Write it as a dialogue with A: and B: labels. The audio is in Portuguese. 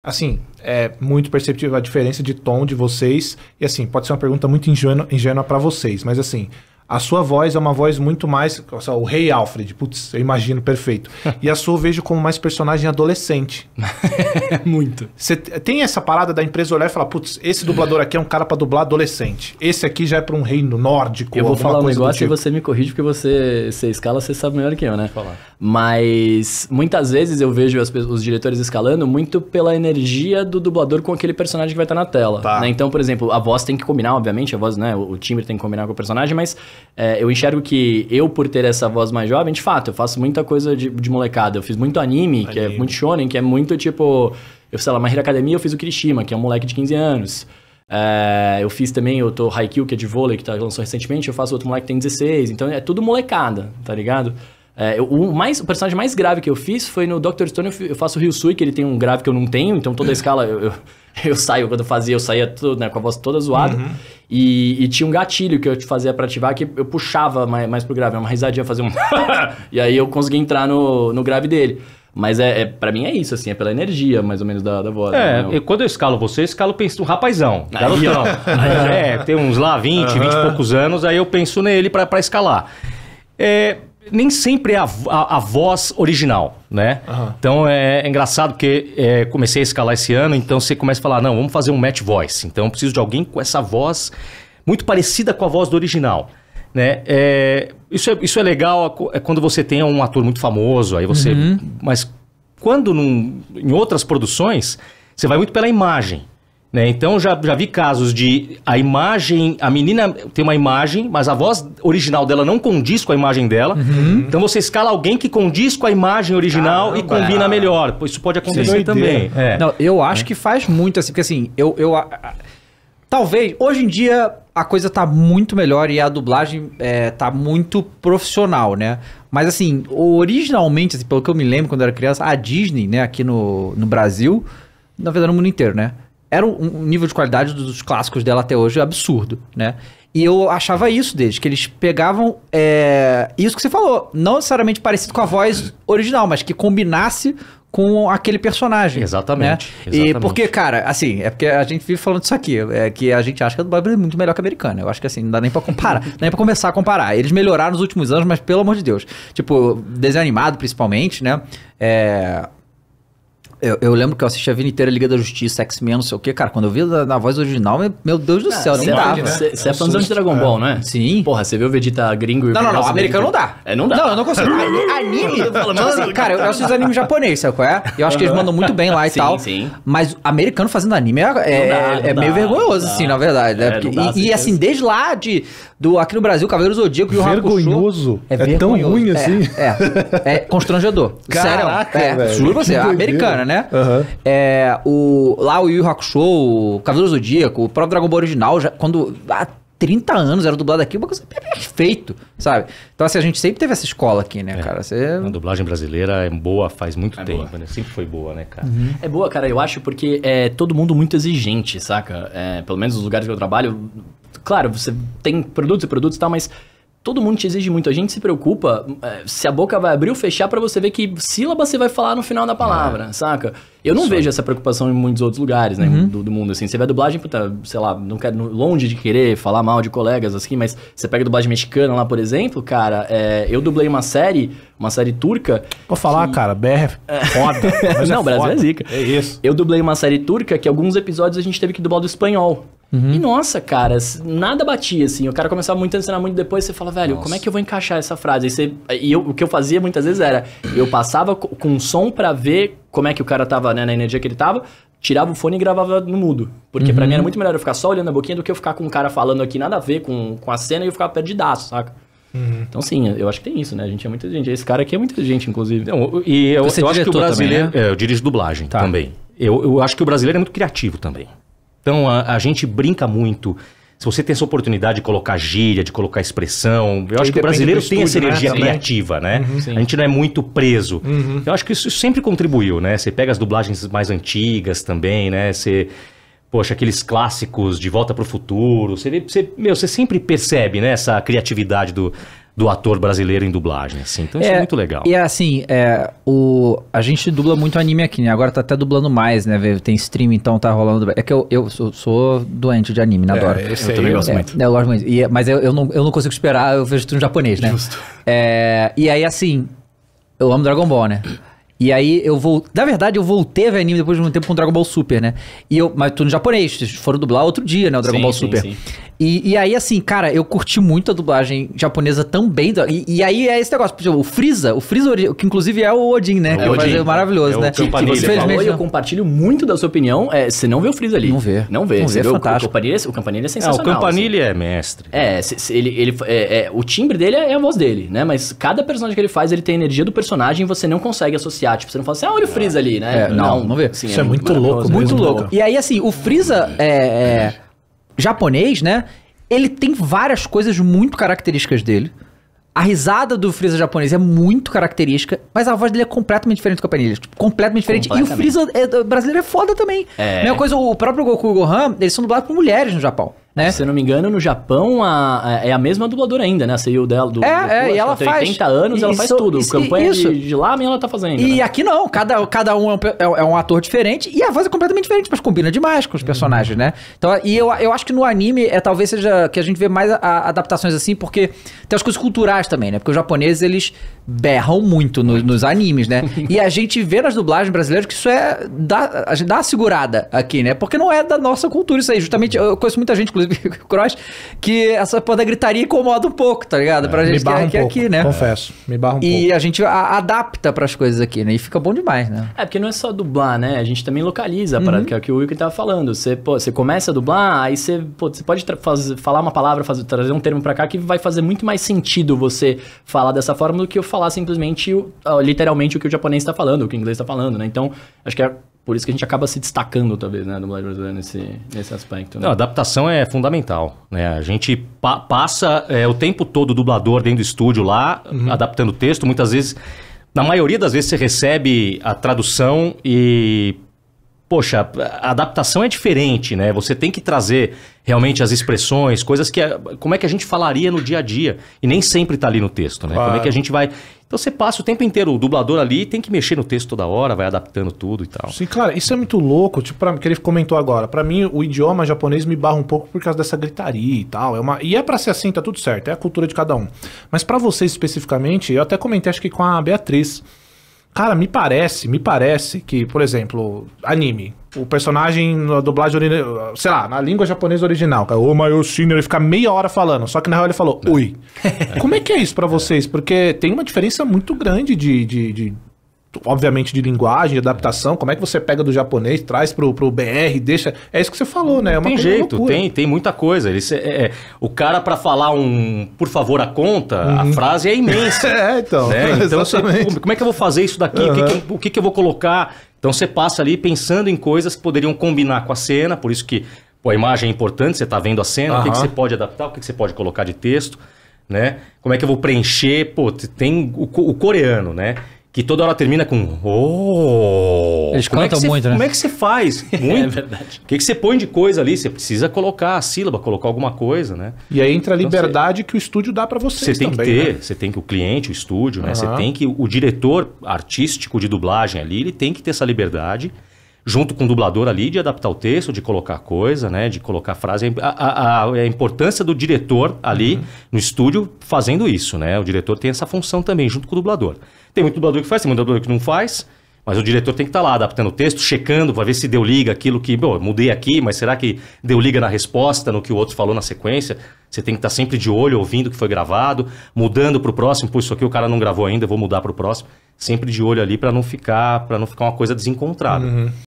A: Assim, é muito perceptível a diferença de tom de vocês. E assim, pode ser uma pergunta muito ingênua para vocês, mas assim, a sua voz é uma voz muito mais... O Rei Alfred, putz, eu imagino, perfeito. E a sua eu vejo como mais personagem adolescente.
B: Muito.
A: Você tem essa parada da empresa olhar e falar, putz, esse dublador aqui é um cara pra dublar adolescente. Esse aqui já é pra um reino nórdico.
B: Eu vou falar um negócio
A: tipo.
B: e você me corrige, porque você escala, você sabe melhor que eu, né?
C: Falar.
B: Mas muitas vezes eu vejo os diretores escalando muito pela energia do dublador com aquele personagem que vai estar na tela.
A: Tá.
B: Né? Então, por exemplo, a voz tem que combinar, obviamente, a voz, né? O timbre tem que combinar com o personagem, mas eu enxergo que eu, por ter essa voz mais jovem, de fato, eu faço muita coisa de molecada. Eu fiz muito anime, que é muito shonen, que é muito tipo... Eu sei lá, My Hero Academia, eu fiz o Kirishima, que é um moleque de 15 anos. Eu fiz também, eu tô Haikyuu, que é de vôlei, que lançou recentemente, eu faço outro moleque que tem 16. Então é tudo molecada, tá ligado? O personagem mais grave que eu fiz foi no Dr. Stone, eu faço o Ryusui, que ele tem um grave que eu não tenho, então toda a escala eu saio, quando eu saía tudo, né, com a voz toda zoada. Uhum. E tinha um gatilho que eu fazia pra ativar, que eu puxava mais pro grave, uma risadinha, fazia um... E aí eu consegui entrar no grave dele. Mas pra mim é isso, assim, é pela energia, mais ou menos, da voz.
C: Né? Quando eu escalo você, eu escalo penso um rapazão, garotão. Tem uns lá 20 e poucos anos, aí eu penso nele pra escalar. Nem sempre é a voz original, né? Uhum. Então é engraçado porque comecei a escalar esse ano, então você começa a falar, não, vamos fazer um match voice. Então eu preciso de alguém com essa voz muito parecida com a voz do original. Né? Isso é legal quando você tem um ator muito famoso, aí você. Uhum. Mas quando em outras produções, você vai muito pela imagem. Né? Então já vi casos de a menina tem uma imagem, mas a voz original dela não condiz com a imagem dela. Uhum. Então você escala alguém que condiz com a imagem original e combina melhor. Isso pode acontecer também.
D: Não, eu acho que faz muito assim, porque assim, talvez, hoje em dia a coisa tá muito melhor e a dublagem tá muito profissional, né? Mas assim, originalmente, assim, pelo que eu me lembro quando eu era criança, a Disney, né, aqui no Brasil, na verdade no mundo inteiro, né? Era um nível de qualidade dos clássicos dela até hoje absurdo, né? E eu achava isso deles, que eles pegavam isso que você falou, não necessariamente parecido com a voz original, mas que combinasse com aquele personagem.
C: Exatamente.
D: Né? E porque, cara, assim, porque a gente vive falando disso aqui, que a gente acha que a dublagem é muito melhor que a americana. Eu acho que assim, não dá nem pra comparar, nem pra começar a comparar. Eles melhoraram nos últimos anos, mas pelo amor de Deus. Tipo, desenho animado, principalmente, né? Eu lembro que eu assisti a vida inteira Liga da Justiça, X-Men, não sei o que, cara. Quando eu vi na voz original, meu Deus do céu, não dava.
B: Você é fãzão de Dragon Ball, não é?
D: Sim.
B: Porra, você viu o Vegeta gringo e o
D: Não, americano não dá.
B: Não dá.
D: Não, eu não consigo. Anime? Assim, cara, eu assisto anime japonês, sabe qual é? Eu acho que eles mandam muito bem lá e tal. Sim. Mas americano fazendo anime é meio vergonhoso, assim, na verdade. E assim, desde lá aqui no Brasil, Cavaleiro Zodíaco e o
A: Vergonhoso? É tão ruim assim?
D: É constrangedor.
A: Caraca,
D: sério. Juro você, a americana, né?
A: Uhum.
D: Lá o Yu Yu Hakusho, o Cavaleiro Zodíaco, o próprio Dragon Ball original, quando há 30 anos era dublado aqui, uma coisa perfeito, sabe? Então assim, a gente sempre teve essa escola aqui, né, cara?
C: A dublagem brasileira é boa faz muito tempo, né? Sempre foi boa, né, cara?
B: Uhum. É boa, cara, eu acho, porque é todo mundo muito exigente, saca? Pelo menos nos lugares que eu trabalho, claro, você tem produtos e produtos e tal, mas todo mundo te exige muito. A gente se preocupa se a boca vai abrir ou fechar pra você ver que sílaba você vai falar no final da palavra, saca? Eu não vejo essa preocupação em muitos outros lugares, né, do mundo, assim. Você vê a dublagem, puta, sei lá, não quero, longe de querer falar mal de colegas, assim, mas você pega a dublagem mexicana lá, por exemplo, cara, eu dublei uma série turca...
A: Vou falar, cara, BR é foda.
B: Não, Brasil é zica.
A: É isso.
B: Eu dublei uma série turca que alguns episódios a gente teve que dublar do espanhol. Uhum. E nossa, cara, nada batia, assim. O cara começava muito a ensinar muito, depois você fala, velho, como é que eu vou encaixar essa frase? O que eu fazia muitas vezes era, eu passava com som pra ver como é que o cara tava, né, na energia que ele tava, tirava o fone e gravava no mudo. Porque pra mim era muito melhor eu ficar só olhando a boquinha do que eu ficar com um cara falando aqui nada a ver com a cena e eu ficar perdidaço, saca? Uhum. Então sim, eu acho que tem isso, né? A gente é muita gente. Esse cara aqui é muita gente, inclusive.
C: Não, e eu acho que o brasileiro... Também, né? Eu dirijo dublagem também. Eu acho que o brasileiro é muito criativo também. Então a gente brinca muito. Se você tem essa oportunidade de colocar gíria, de colocar expressão, eu acho que o brasileiro tem essa energia criativa, né? Uhum, a gente não é muito preso. Uhum. Eu acho que isso sempre contribuiu, né? Você pega as dublagens mais antigas também, né? Poxa, aqueles clássicos de Volta para o Futuro. Você sempre percebe, né, essa criatividade do do ator brasileiro em dublagem, assim. Então isso é muito legal.
D: E assim, a gente dubla muito anime aqui, né? Agora tá até dublando mais, né? Tem stream, então tá rolando... É que eu sou doente de anime, né? Adoro.
B: Eu também gosto muito.
D: Eu gosto muito. Mas eu não consigo esperar, eu vejo tudo em japonês, né? Justo. E aí, assim, eu amo Dragon Ball, né? E aí na verdade, eu voltei a ver anime depois de um tempo com Dragon Ball Super, né? Mas tudo em japonês, vocês foram dublar outro dia, né? O Dragon Ball Super. Sim. E aí, assim, cara, eu curti muito a dublagem japonesa também. E aí é esse negócio, o Freeza, que inclusive é o Odin, né?
B: É o Odin.
D: Maravilhoso, né?
B: Que você falou e eu compartilho muito da sua opinião. Você não vê o Freeza ali.
D: Não vê.
B: Você vê
D: fantástico.
B: O Campanile é sensacional.
C: O Campanile é mestre.
B: O timbre dele é a voz dele, né? Mas cada personagem que ele faz, ele tem a energia do personagem e você não consegue associar. Tipo, você não fala assim, olha o Freeza ali, né?
D: Não vê.
A: Sim, isso é muito louco. Muito louco.
D: E aí, assim, o Freeza japonês, né? Ele tem várias coisas muito características dele. A risada do Freeza japonês é muito característica, mas a voz dele é completamente diferente do Campanile. Tipo, completamente diferente. E o Freeza brasileiro é foda também. Mesma coisa, o próprio Goku e o Gohan, eles são dublados por mulheres no Japão. Né?
B: Se eu não me engano, no Japão é a mesma dubladora ainda, né? A CEO dela do
D: e ela
B: tem
D: faz
B: 80 anos, ela faz tudo. Campanha de lá, ela tá fazendo.
D: E aqui não, cada um é um ator diferente e a voz é completamente diferente, mas combina demais com os personagens, né? Então, e eu acho que no anime talvez seja que a gente vê mais adaptações assim, porque tem as coisas culturais também, né? Porque os japoneses, eles berram muito nos animes, né? E a gente vê nas dublagens brasileiras que isso a gente dá uma segurada aqui, né? Porque não é da nossa cultura isso aí. Justamente, eu conheço muita gente, inclusive Cross, que essa porra da gritaria incomoda um pouco, tá ligado? Pra gente que é aqui, né?
A: Confesso, me barra um pouco.
D: E a gente adapta pras coisas aqui, né? E fica bom demais, né?
B: Porque não é só dublar, né? A gente também localiza a parada, que é o que o Wilker tava falando. Você começa a dublar, aí você pode falar uma palavra, trazer um termo pra cá que vai fazer muito mais sentido você falar dessa forma do que eu falar simplesmente, literalmente, o que o japonês tá falando, o que o inglês tá falando, né? Então, acho que é por isso que a gente acaba se destacando, talvez, né, a dublagem brasileira nesse aspecto. Né?
C: Não, a adaptação é fundamental, né? A gente passa o tempo todo o dublador dentro do estúdio lá, adaptando o texto. Muitas vezes, na maioria das vezes, você recebe a tradução e... Poxa, a adaptação é diferente, né? Você tem que trazer realmente as expressões, coisas que... Como é que a gente falaria no dia a dia? E nem sempre tá ali no texto, né? Claro. Como é que a gente vai... Então você passa o tempo inteiro, o dublador ali tem que mexer no texto toda hora, vai adaptando tudo e tal.
A: Sim, claro, isso é muito louco, tipo, que ele comentou agora. Pra mim, o idioma japonês me barra um pouco por causa dessa gritaria e tal. E é pra ser assim, tá tudo certo, é a cultura de cada um. Mas pra vocês especificamente, eu até comentei, acho que com a Beatriz... Cara, me parece que, por exemplo, anime, o personagem na dublagem, sei lá, na língua japonesa original, o Mayoshino, ele fica meia hora falando, só que na real ele falou, ui. Como é que é isso pra vocês? Porque tem uma diferença muito grande obviamente de linguagem, de adaptação. Como é que você pega do japonês, traz pro BR, deixa... É isso que você falou, né? É uma
C: tem jeito, tem muita coisa. O cara pra falar por favor, a conta, a frase é imensa.
A: Então.
C: Né? Então como é que eu vou fazer isso daqui? O que eu vou colocar? Então você passa ali pensando em coisas que poderiam combinar com a cena, por isso que a imagem é importante, você tá vendo a cena, o que você pode adaptar, o que você pode colocar de texto, né? Como é que eu vou preencher? Tem o coreano, né? Que toda hora termina com...
D: Eles cantam muito, né?
C: Como é que você faz? Muito.
B: É verdade.
C: O que você põe de coisa ali? Você precisa colocar a sílaba, colocar alguma coisa, né?
A: E aí entra a liberdade que o estúdio dá pra vocês
C: também,
A: que
C: ter,
A: né?
C: Você tem que o cliente, o estúdio, né? Você tem que... O diretor artístico de dublagem ali, ele tem que ter essa liberdade, junto com o dublador ali, de adaptar o texto, de colocar coisa, né? De colocar frase. A importância do diretor ali no estúdio fazendo isso, né? O diretor tem essa função também, junto com o dublador. Tem muito dublador que faz, tem muito dublador que não faz, mas o diretor tem que estar lá adaptando o texto, checando para ver se deu liga aquilo que... Bom, eu mudei aqui, mas será que deu liga na resposta, no que o outro falou na sequência? Você tem que estar sempre de olho, ouvindo o que foi gravado, mudando para o próximo. Pô, isso aqui o cara não gravou ainda, vou mudar para o próximo. Sempre de olho ali para não ficar uma coisa desencontrada.